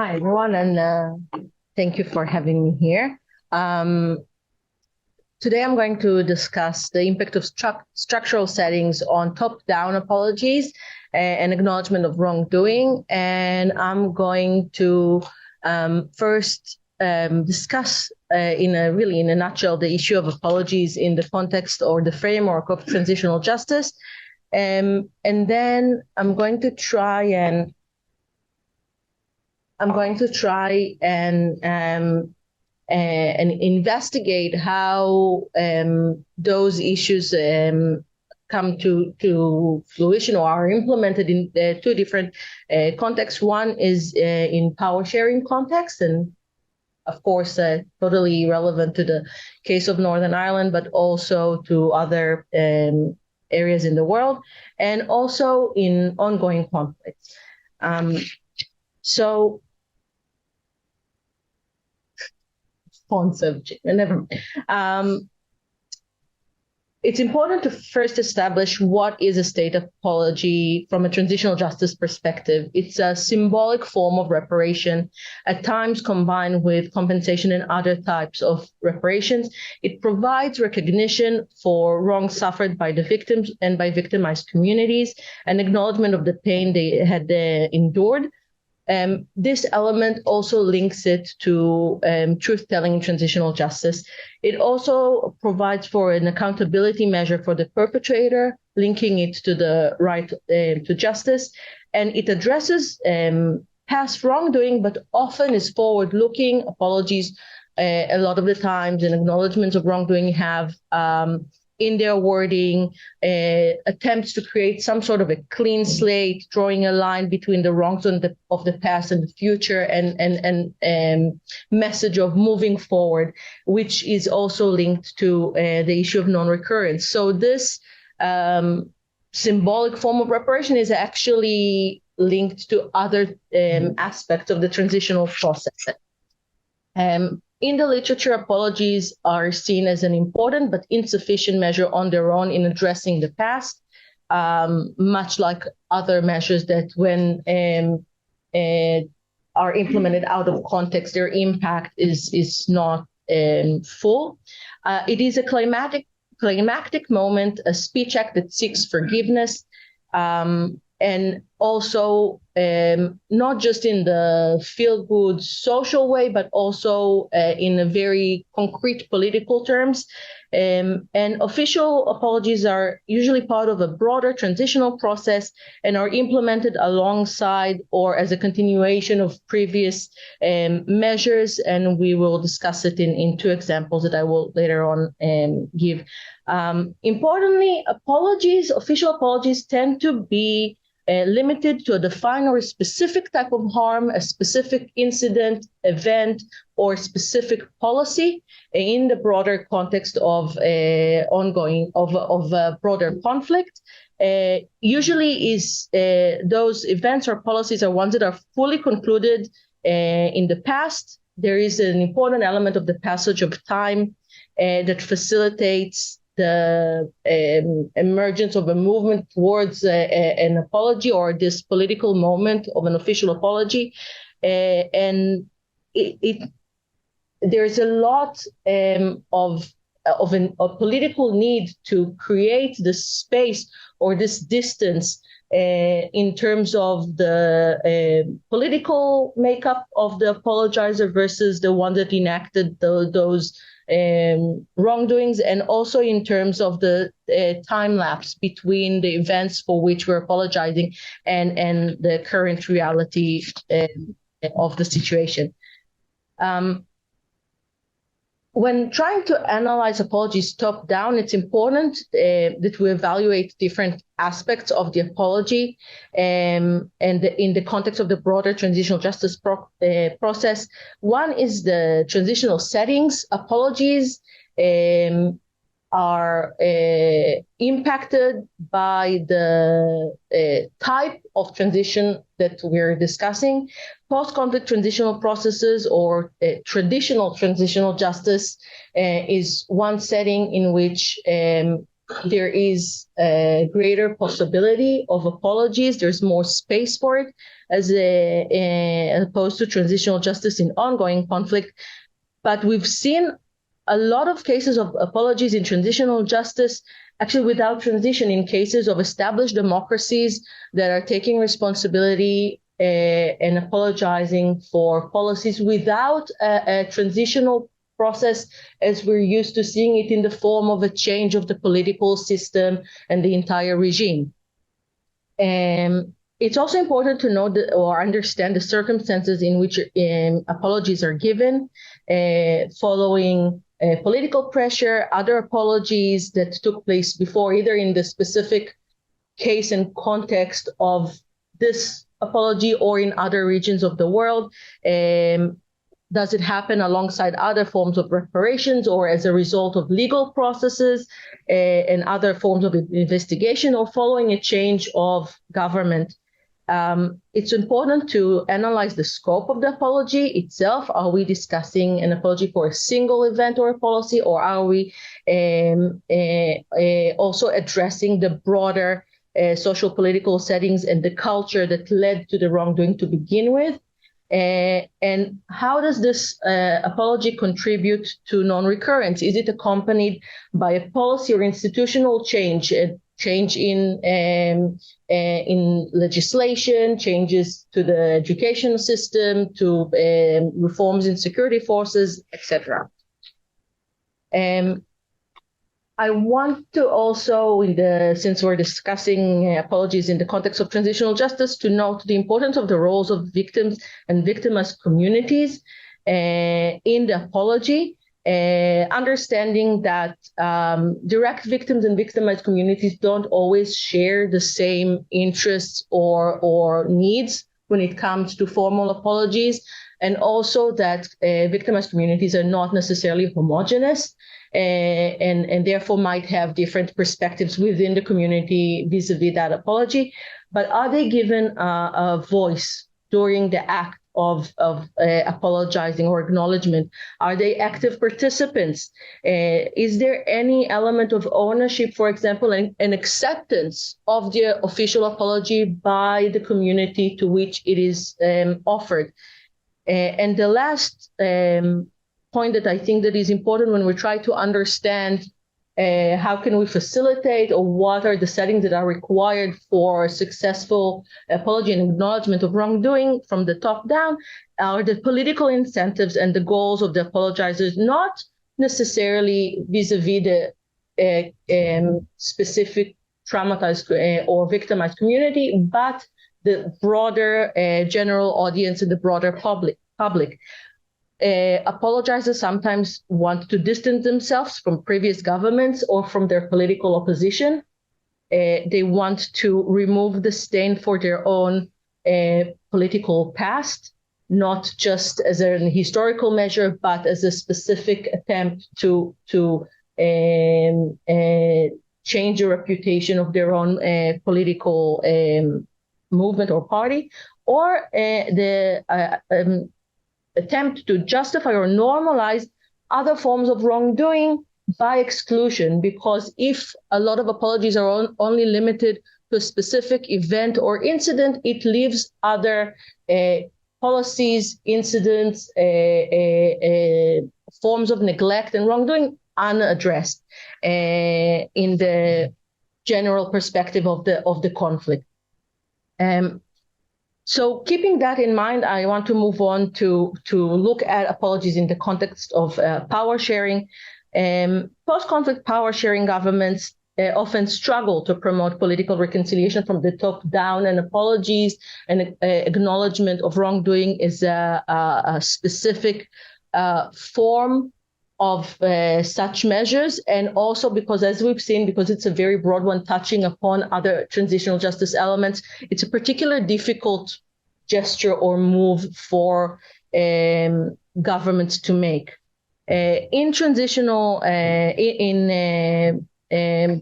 Hi, everyone, and thank you for having me here. Today, I'm going to discuss the impact of structural settings on top-down apologies and acknowledgement of wrongdoing. And I'm going to first discuss in a nutshell the issue of apologies in the context or the framework of transitional justice. And then I'm going to try and investigate how those issues come to fruition or are implemented in two different contexts. One is in power sharing context, and of course, totally relevant to the case of Northern Ireland, but also to other areas in the world, and also in ongoing conflicts. So never mind. It's important to first establish what is a state apology from a transitional justice perspective. It's a symbolic form of reparation, at times combined with compensation and other types of reparations. It provides recognition for wrongs suffered by the victims and by victimized communities, an acknowledgement of the pain they had endured. This element also links it to truth-telling in transitional justice. It also provides for an accountability measure for the perpetrator, linking it to the right to justice. And it addresses past wrongdoing, but often is forward-looking. Apologies, a lot of the times, and acknowledgements of wrongdoing have in their wording, attempts to create some sort of a clean slate, drawing a line between the wrongs of the past and the future, and message of moving forward, which is also linked to the issue of non-recurrence. So this symbolic form of reparation is actually linked to other aspects of the transitional process. In the literature, apologies are seen as an important but insufficient measure on their own in addressing the past, much like other measures that when are implemented out of context, their impact is not full. It is a climactic moment, a speech act that seeks forgiveness, and also not just in the feel-good social way, but also in a very concrete political terms. And official apologies are usually part of a broader transitional process and are implemented alongside or as a continuation of previous measures. And we will discuss it in two examples that I will later on give. Importantly, official apologies tend to be limited to a defined or a specific type of harm, a specific incident, event, or specific policy in the broader context of a broader conflict. Usually those events or policies are ones that are fully concluded in the past. There is an important element of the passage of time that facilitates the emergence of a movement towards an apology or this political moment of an official apology. And there's a lot of a political need to create this space or this distance in terms of the political makeup of the apologizer versus the one that enacted those wrongdoings, and also in terms of the time lapse between the events for which we're apologizing and the current reality of the situation. When trying to analyze apologies top down, it's important that we evaluate different aspects of the apology and in the context of the broader transitional justice process. One is the transitional settings. Apologies are impacted by the type of transition that we're discussing. Post-conflict transitional processes or traditional transitional justice is one setting in which there is a greater possibility of apologies. There's more space for it, as opposed to transitional justice in ongoing conflict. But we've seen a lot of cases of apologies in transitional justice, actually without transition, in cases of established democracies that are taking responsibility and apologizing for policies without a transitional process as we're used to seeing it in the form of a change of the political system and the entire regime. It's also important to know or understand the circumstances in which apologies are given following political pressure, other apologies that took place before, either in the specific case and context of this apology or in other regions of the world. Does it happen alongside other forms of reparations or as a result of legal processes and other forms of investigation or following a change of government? It's important to analyze the scope of the apology itself. Are we discussing an apology for a single event or a policy, or are we also addressing the broader social political settings and the culture that led to the wrongdoing to begin with? And how does this apology contribute to non-recurrence? Is it accompanied by a policy or institutional change, a change in legislation, changes to the education system, to reforms in security forces, etc.? I want to also, since we're discussing apologies in the context of transitional justice, to note the importance of the roles of victims and victimized communities in the apology, understanding that direct victims and victimized communities don't always share the same interests or needs when it comes to formal apologies, and also that victimized communities are not necessarily homogeneous. And therefore might have different perspectives within the community vis-a-vis that apology. But are they given a voice during the act of apologizing or acknowledgement? Are they active participants? Is there any element of ownership, for example, and acceptance of the official apology by the community to which it is offered? And the last point that I think that is important when we try to understand how can we facilitate, or what are the settings that are required for successful apology and acknowledgement of wrongdoing from the top down, are the political incentives and the goals of the apologizers, not necessarily vis-a-vis the specific traumatized or victimized community, but the broader general audience and the broader public. Apologizers sometimes want to distance themselves from previous governments or from their political opposition. They want to remove the stain for their own political past, not just as a historical measure, but as a specific attempt to change the reputation of their own political movement or party, or the attempt to justify or normalize other forms of wrongdoing by exclusion, because if a lot of apologies are only limited to a specific event or incident, it leaves other policies, incidents, forms of neglect and wrongdoing unaddressed in the general perspective of the conflict. So keeping that in mind, I want to move on to look at apologies in the context of power sharing. Post-conflict power sharing governments often struggle to promote political reconciliation from the top down, and apologies and acknowledgement of wrongdoing is a specific form of such measures. And also because, as we've seen, because it's a very broad one touching upon other transitional justice elements, it's a particularly difficult gesture or move for governments to make. In transitional, in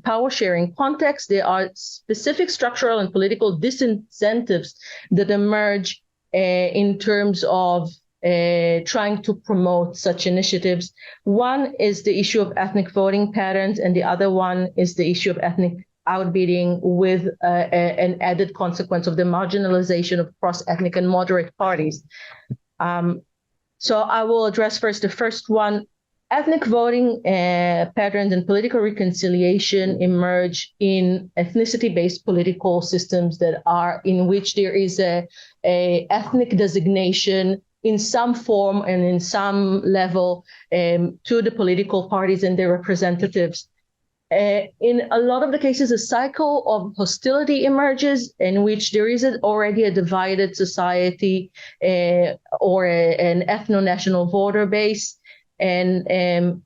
power sharing context, there are specific structural and political disincentives that emerge in terms of trying to promote such initiatives. One is the issue of ethnic voting patterns, and the other one is the issue of ethnic outbidding, with an added consequence of the marginalization of cross-ethnic and moderate parties. So I will address first the first one. Ethnic voting patterns and political reconciliation emerge in ethnicity-based political systems that are in which there is a ethnic designation in some form and in some level to the political parties and their representatives. In a lot of the cases, a cycle of hostility emerges in which there is already a divided society or an ethno-national voter base. And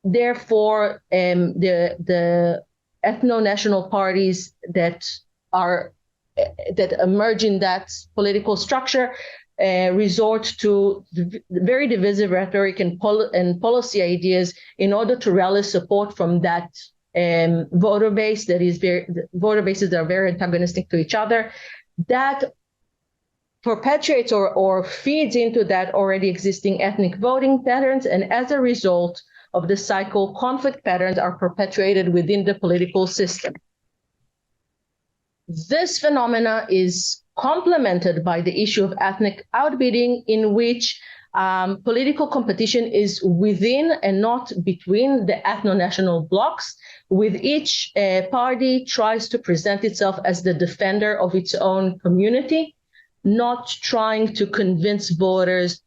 therefore, the ethno-national parties that emerge in that political structure resort to very divisive rhetoric and policy ideas in order to rally support from that voter base voter bases that are very antagonistic to each other. That perpetuates or feeds into that already existing ethnic voting patterns, and as a result of the cycle, conflict patterns are perpetuated within the political system. This phenomena is complemented by the issue of ethnic outbidding, in which political competition is within and not between the ethno-national blocs, with each party tries to present itself as the defender of its own community, not trying to convince voters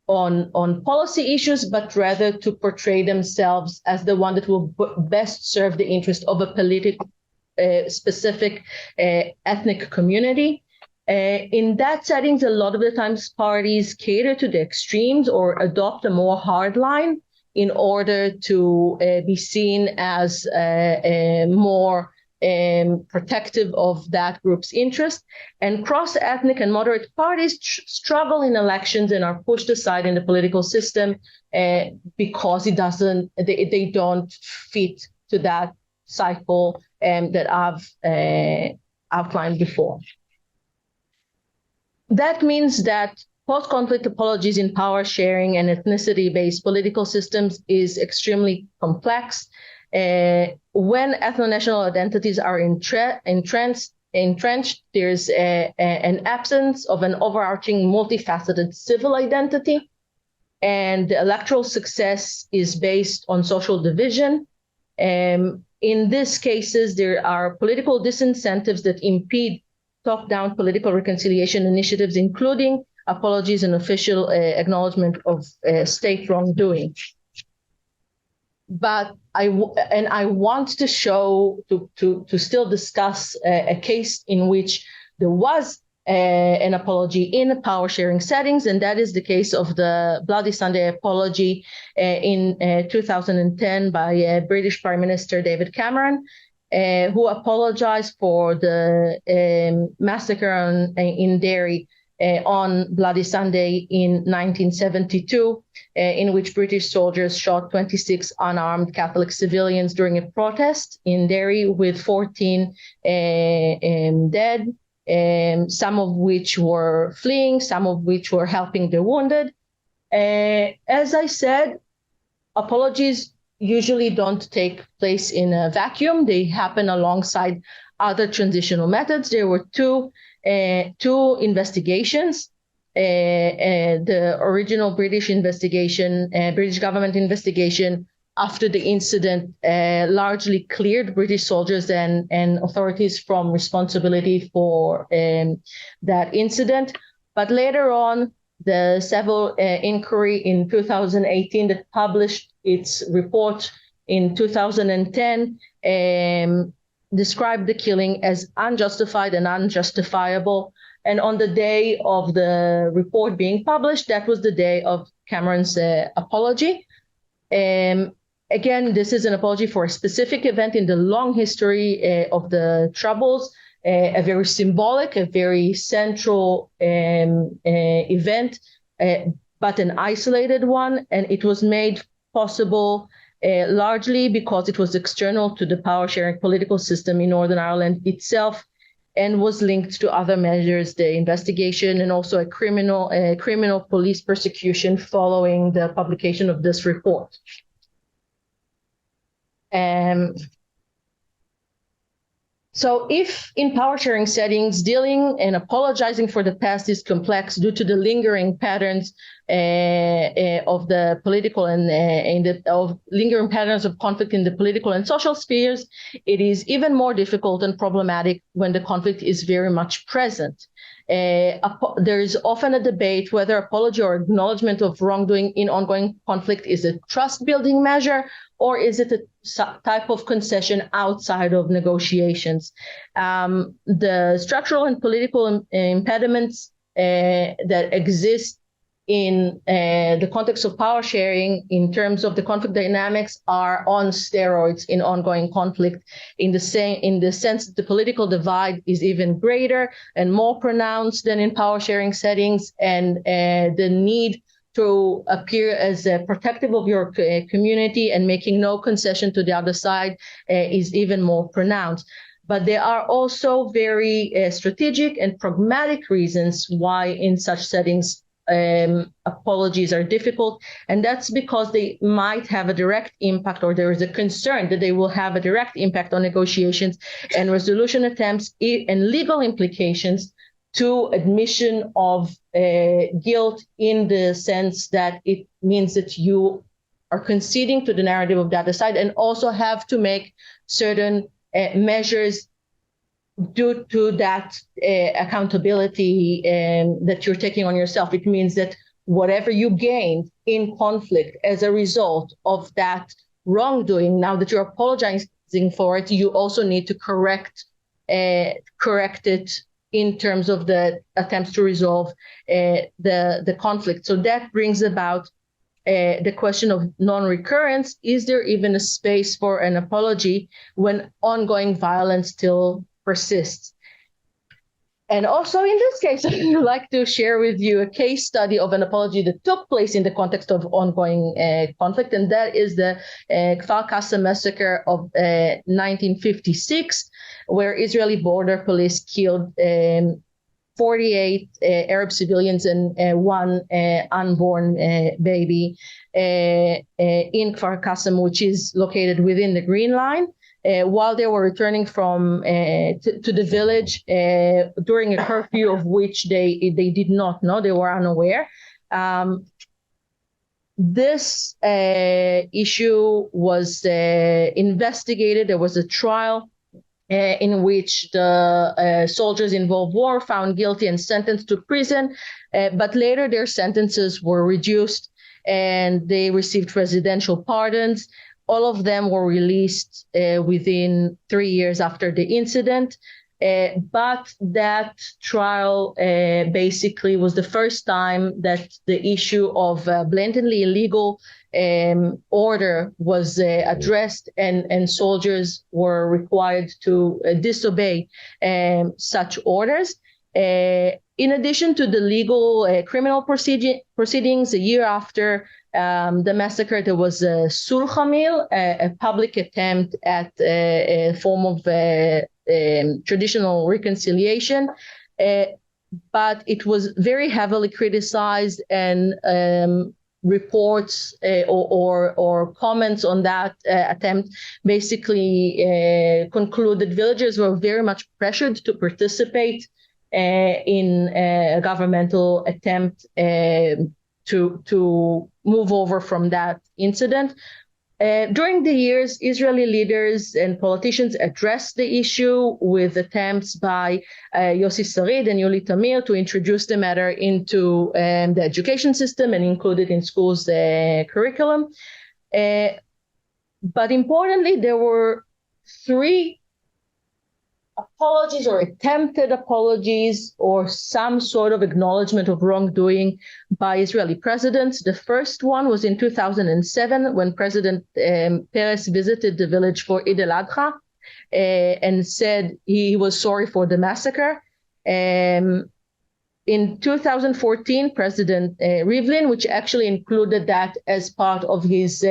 on policy issues, but rather to portray themselves as the one that will best serve the interest of a specific ethnic community. In that settings, a lot of the times parties cater to the extremes or adopt a more hard line in order to be seen as more protective of that group's interest. And cross-ethnic and moderate parties struggle in elections and are pushed aside in the political system because they don't fit to that cycle that I've outlined before. That means that post-conflict apologies in power sharing and ethnicity-based political systems is extremely complex. When ethno-national identities are entrenched, there's an absence of an overarching multifaceted civil identity, and the electoral success is based on social division. In these cases, there are political disincentives that impede top-down political reconciliation initiatives, including apologies and official acknowledgement of state wrongdoing. But I want to show, to still discuss a case in which there was an apology in power sharing settings, and that is the case of the Bloody Sunday apology in 2010 by British Prime Minister David Cameron, who apologized for the massacre in Derry on Bloody Sunday in 1972, in which British soldiers shot 26 unarmed Catholic civilians during a protest in Derry, with 14 dead, some of which were fleeing, some of which were helping the wounded. As I said, apologies usually don't take place in a vacuum. They happen alongside other transitional methods. There were two investigations. The original British investigation, British government investigation after the incident largely cleared British soldiers and authorities from responsibility for that incident. But later on, the civil inquiry in 2018 that published its report in 2010 described the killing as unjustified and unjustifiable. And on the day of the report being published, that was the day of Cameron's apology. Again, this is an apology for a specific event in the long history of the Troubles, a very symbolic, a very central event, but an isolated one. And it was made possible largely because it was external to the power-sharing political system in Northern Ireland itself, and was linked to other measures, the investigation and also a criminal police persecution following the publication of this report. So if in power sharing settings, dealing and apologizing for the past is complex due to the lingering patterns of the political and lingering patterns of conflict in the political and social spheres, it is even more difficult and problematic when the conflict is very much present. There is often a debate whether apology or acknowledgement of wrongdoing in ongoing conflict is a trust-building measure, or is it a type of concession outside of negotiations? The structural and political impediments that exist in the context of power sharing in terms of the conflict dynamics are on steroids in ongoing conflict, in the sense that the political divide is even greater and more pronounced than in power sharing settings, and the need to appear as protective of your community and making no concession to the other side is even more pronounced. But there are also very strategic and pragmatic reasons why in such settings apologies are difficult, and that's because they might have a direct impact, or there is a concern that they will have a direct impact on negotiations and resolution attempts and legal implications to admission of guilt, in the sense that it means that you are conceding to the narrative of the other side and also have to make certain measures due to that accountability that you're taking on yourself. It means that whatever you gained in conflict as a result of that wrongdoing, now that you're apologizing for it, you also need to correct it in terms of the attempts to resolve the conflict. So that brings about the question of non-recurrence. Is there even a space for an apology when ongoing violence still persists? And also in this case, I would like to share with you a case study of an apology that took place in the context of ongoing conflict, and that is the Kfar Qasim massacre of 1956, where Israeli border police killed 48 Arab civilians and one unborn baby in Kfar Qasim, which is located within the Green Line. While they were returning from to the village during a curfew of which they did not know, they were unaware. This issue was investigated. There was a trial in which the soldiers involved were found guilty and sentenced to prison, but later their sentences were reduced and they received residential pardons. All of them were released within 3 years after the incident. But that trial basically was the first time that the issue of blatantly illegal order was addressed, and soldiers were required to disobey such orders. In addition to the legal criminal proceedings, a year after the massacre, there was a sulhamil, a public attempt at a form of traditional reconciliation, but it was very heavily criticized, and reports or comments on that attempt basically conclude that villagers were very much pressured to participate in a governmental attempt to move over from that incident. During the years, Israeli leaders and politicians addressed the issue with attempts by Yossi Sarid and Yuli Tamir to introduce the matter into the education system and include it in schools' curriculum. But importantly, there were 3 apologies or attempted apologies or some sort of acknowledgement of wrongdoing by Israeli presidents. The first one was in 2007 when President Peres visited the village for Eid al-Adha and said he was sorry for the massacre. In 2014, President Rivlin, which actually included that as part of his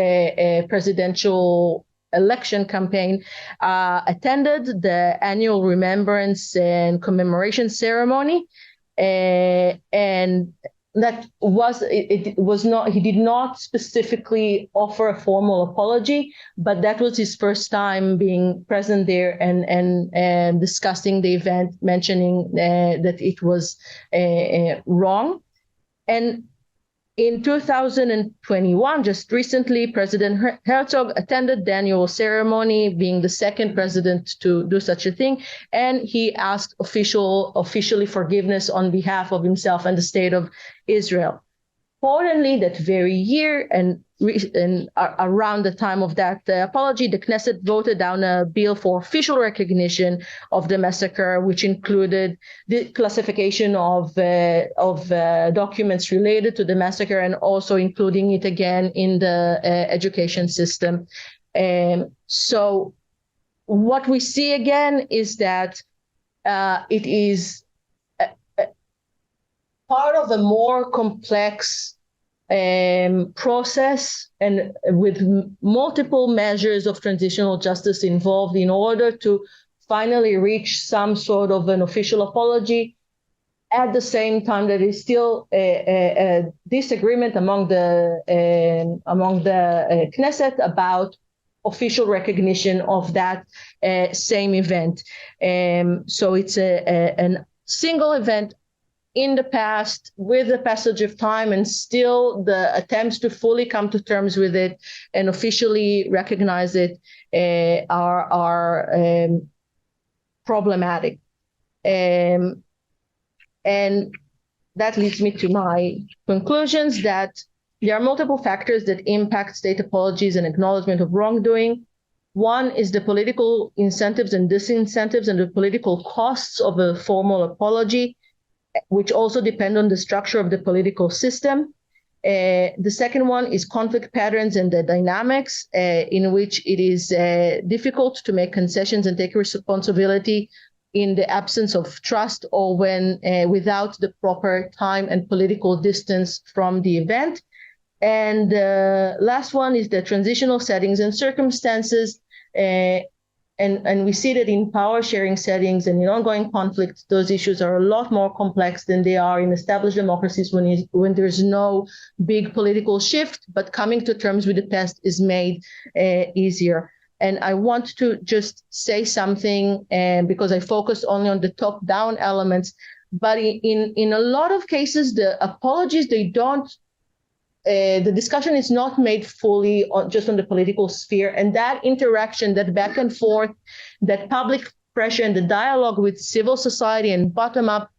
presidential election campaign, attended the annual remembrance and commemoration ceremony, and that was it was not, he did not specifically offer a formal apology, but that was his first time being present there and discussing the event, mentioning that it was wrong. And in 2021, just recently, President Herzog attended the annual ceremony, being the second president to do such a thing, and he asked officially forgiveness on behalf of himself and the state of Israel. Importantly, that very year and around the time of that apology, the Knesset voted down a bill for official recognition of the massacre, which included the classification of documents related to the massacre, and also including it again in the education system. So what we see again is that it is part of a more complex process, and with multiple measures of transitional justice involved in order to finally reach some sort of an official apology. At the same time, there is still a disagreement among the Knesset about official recognition of that same event. So it's a single event in the past, with the passage of time, and still the attempts to fully come to terms with it and officially recognize it are problematic. And that leads me to my conclusions that there are multiple factors that impact state apologies and acknowledgement of wrongdoing. One is the political incentives and disincentives and the political costs of a formal apology, which also depend on the structure of the political system. The second one is conflict patterns and the dynamics in which it is difficult to make concessions and take responsibility in the absence of trust, or when without the proper time and political distance from the event. And the last one is the transitional settings and circumstances. And we see that in power sharing settings and in ongoing conflict, those issues are a lot more complex than they are in established democracies when there's no big political shift, but coming to terms with the past is made easier. And I want to just say something, because I focused only on the top-down elements, but in a lot of cases, the apologies, they don't, the discussion is not made fully just on the political sphere, and that interaction, that back and forth, that public pressure and the dialogue with civil society and bottom-up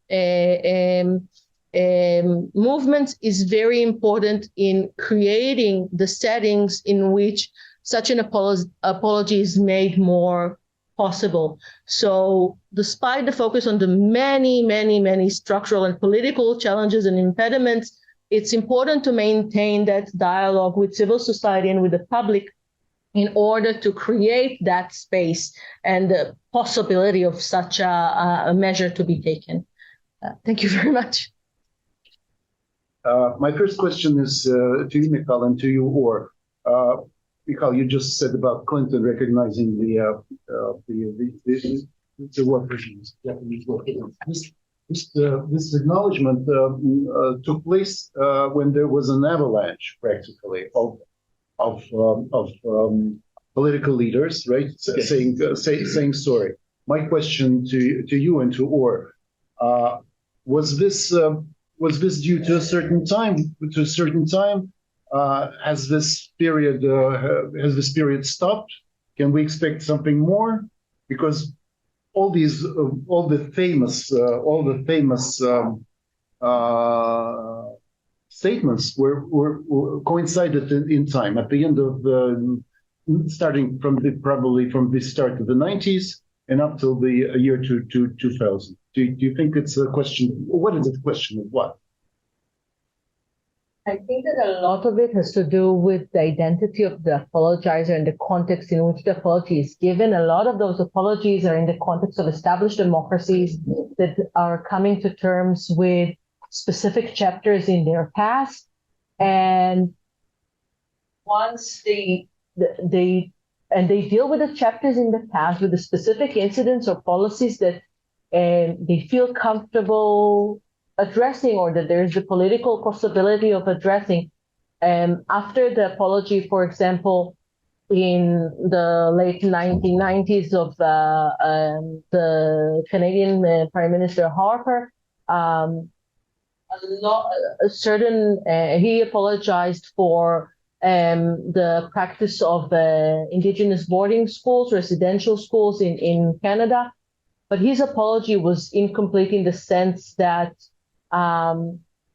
movements is very important in creating the settings in which such an apology is made more possible. So despite the focus on the many structural and political challenges and impediments, it's important to maintain that dialogue with civil society and with the public in order to create that space and the possibility of such a measure to be taken. Thank you very much. My first question is to you, Michal, and to you, Or. Michal, you just said about Clinton recognizing the war prisoners, Japanese war prisoners. This acknowledgement took place when there was an avalanche, practically, of political leaders, right, saying sorry. My question to you and to Or, was this due to a certain time? Has this period stopped? Can we expect something more? Because all the famous statements were coincided in time at the end of starting probably from the start of the 90s and up till the year 2000. Do you think it's a question? What is it a question of what? I think that a lot of it has to do with the identity of the apologizer and the context in which the apology is given. A lot of those apologies are in the context of established democracies that are coming to terms with specific chapters in their past. And once they and they deal with the chapters in the past, with the specific incidents or policies that they feel comfortable addressing, or that there's the political possibility of addressing. After the apology, for example, in the late 1990s of the Canadian Prime Minister Harper, he apologized for the practice of Indigenous boarding schools, residential schools in Canada. But his apology was incomplete in the sense that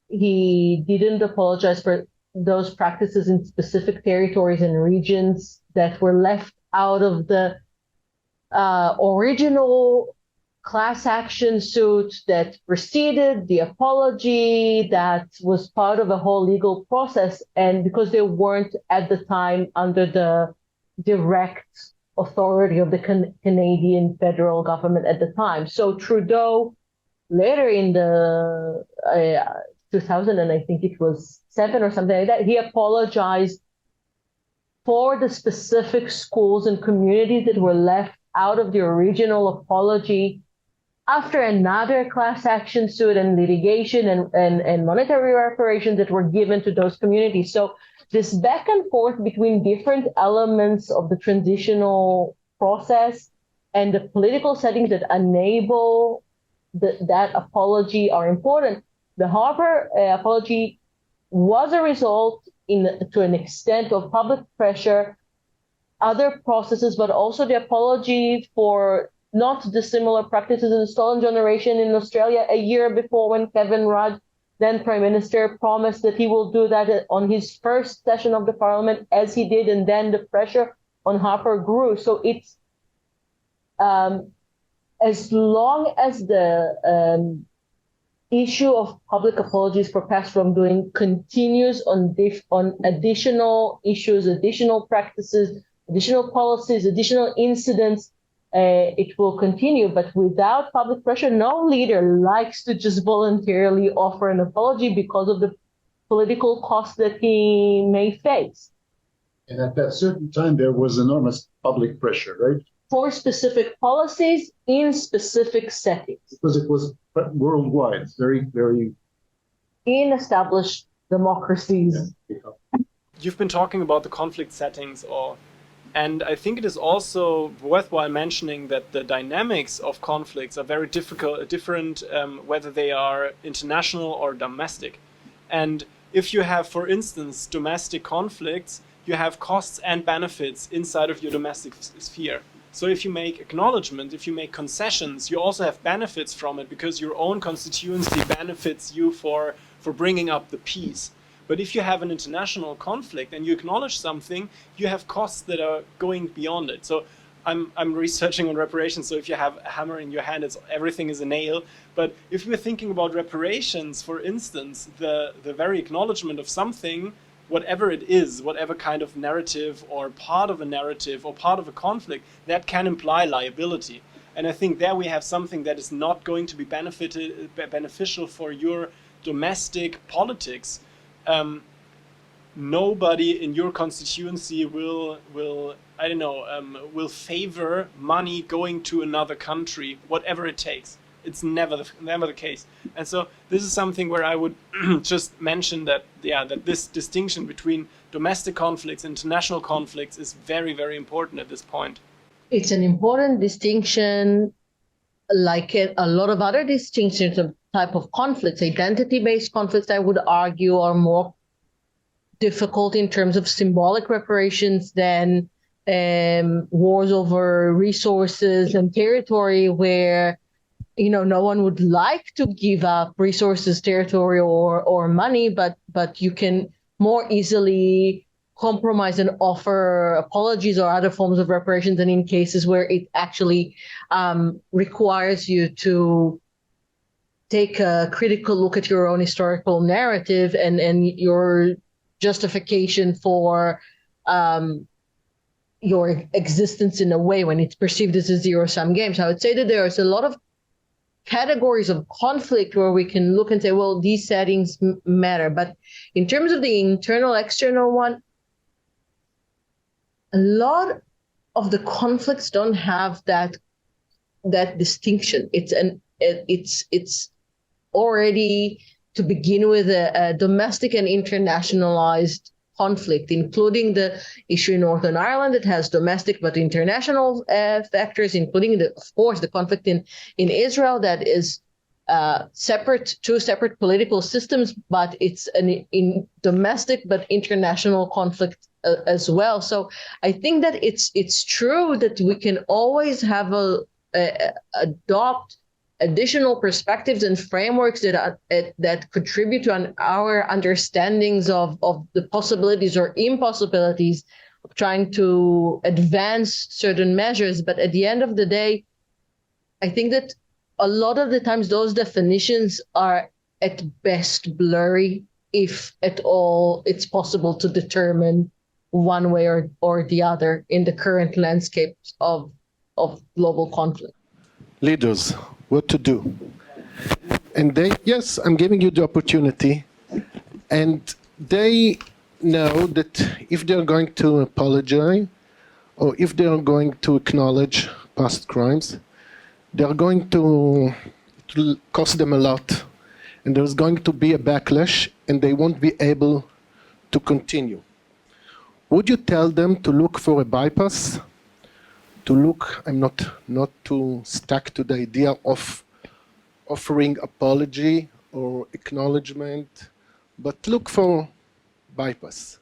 he didn't apologize for those practices in specific territories and regions that were left out of the original class action suit that preceded the apology, that was part of a whole legal process, and because they weren't at the time under the direct authority of the Canadian federal government at the time. So Trudeau, later in the 2000, and I think it was 7 or something like that, he apologized for the specific schools and communities that were left out of the original apology after another class action suit and litigation and monetary reparations that were given to those communities. So this back and forth between different elements of the transitional process and the political settings that enable that apology are important. The Harper apology was a result, to an extent, of public pressure, other processes, but also the apology for not dissimilar practices in the stolen generation in Australia a year before, when Kevin Rudd, then Prime Minister, promised that he will do that on his first session of the Parliament, as he did, and then the pressure on Harper grew. So it's as long as the issue of public apologies for past wrongdoing continues on additional issues, additional practices, additional policies, additional incidents, it will continue. But without public pressure, no leader likes to just voluntarily offer an apology because of the political cost that he may face. And at that certain time, there was enormous public pressure, right? For specific policies in specific settings. Because it was worldwide, very, very... in established democracies. Yeah. You've been talking about the conflict settings, and I think it is also worthwhile mentioning that the dynamics of conflicts are very different, whether they are international or domestic. And if you have, for instance, domestic conflicts, you have costs and benefits inside of your domestic sphere. So if you make acknowledgement, if you make concessions, you also have benefits from it, because your own constituency benefits you for bringing up the peace. But if you have an international conflict and you acknowledge something, you have costs that are going beyond it. So I'm researching on reparations, so if you have a hammer in your hand, everything is a nail. But if we're thinking about reparations, for instance, the very acknowledgement of something, whatever it is, whatever kind of narrative or part of a narrative or part of a conflict, that can imply liability. And I think there we have something that is not going to be beneficial for your domestic politics. Nobody in your constituency will favor money going to another country, whatever it takes. It's never the case. And so this is something where I would just mention that this distinction between domestic conflicts and international conflicts is very, very important at this point. It's an important distinction, like a lot of other distinctions of type of conflicts. Identity-based conflicts, I would argue, are more difficult in terms of symbolic reparations than wars over resources and territory, where no one would like to give up resources, territory, or money, but you can more easily compromise and offer apologies or other forms of reparations than in cases where it actually requires you to take a critical look at your own historical narrative and your justification for your existence in a way when it's perceived as a zero-sum game. So I would say that there's a lot of categories of conflict where we can look and say, well, these settings matter. But in terms of the internal, external one, a lot of the conflicts don't have that distinction. It's already, to begin with, a domestic and internationalized conflict, including the issue in Northern Ireland that has domestic but international factors, including, of course, the conflict in Israel that is two separate political systems, but it's in domestic but international conflict as well. So I think that it's true that we can always have adopt additional perspectives and frameworks that contribute to our understandings of the possibilities or impossibilities of trying to advance certain measures. But at the end of the day, I think that a lot of the times those definitions are at best blurry, if at all it's possible to determine one way or the other in the current landscape of global conflict. Leaders, what to do? And yes, I'm giving you the opportunity, and they know that if they're going to apologize or if they're going to acknowledge past crimes, they're going to cost them a lot, and there's going to be a backlash, and they won't be able to continue. Would you tell them to look for a bypass? To look, I'm not too stuck to the idea of offering apology or acknowledgement, but look for bypass.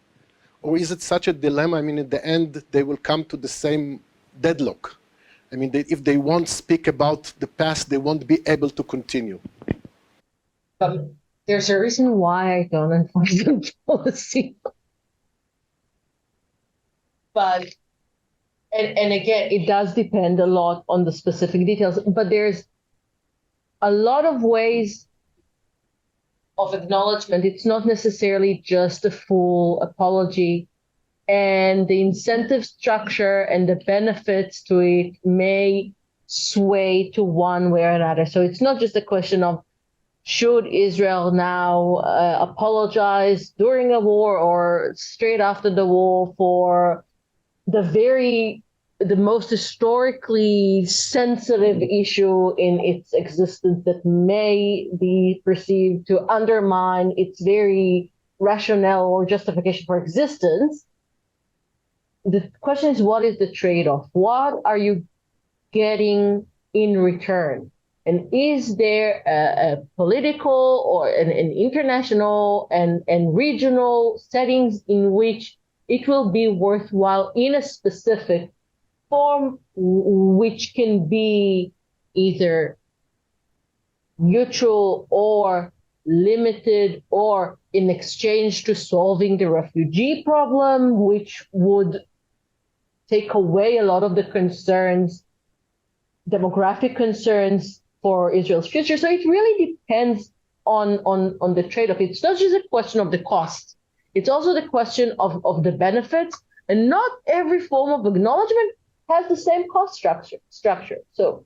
Or is it such a dilemma? I mean, in the end, they will come to the same deadlock. I mean, if they won't speak about the past, they won't be able to continue. There's a reason why I don't enforce the policy. But, and again, it does depend a lot on the specific details, but there's a lot of ways of acknowledgement. It's not necessarily just a full apology. And the incentive structure and the benefits to it may sway to one way or another. So it's not just a question of should Israel now apologize during a war or straight after the war for the most historically sensitive issue in its existence that may be perceived to undermine its very rationale or justification for existence. The question is, what is the trade-off? What are you getting in return? And is there a political or an international and regional settings in which it will be worthwhile in a specific form, which can be either mutual or limited, or in exchange to solving the refugee problem, which would take away a lot of the concerns, demographic concerns for Israel's future. So it really depends on the trade-off. It's not just a question of the cost. It's also the question of the benefits. And not every form of acknowledgement has the same cost structure. So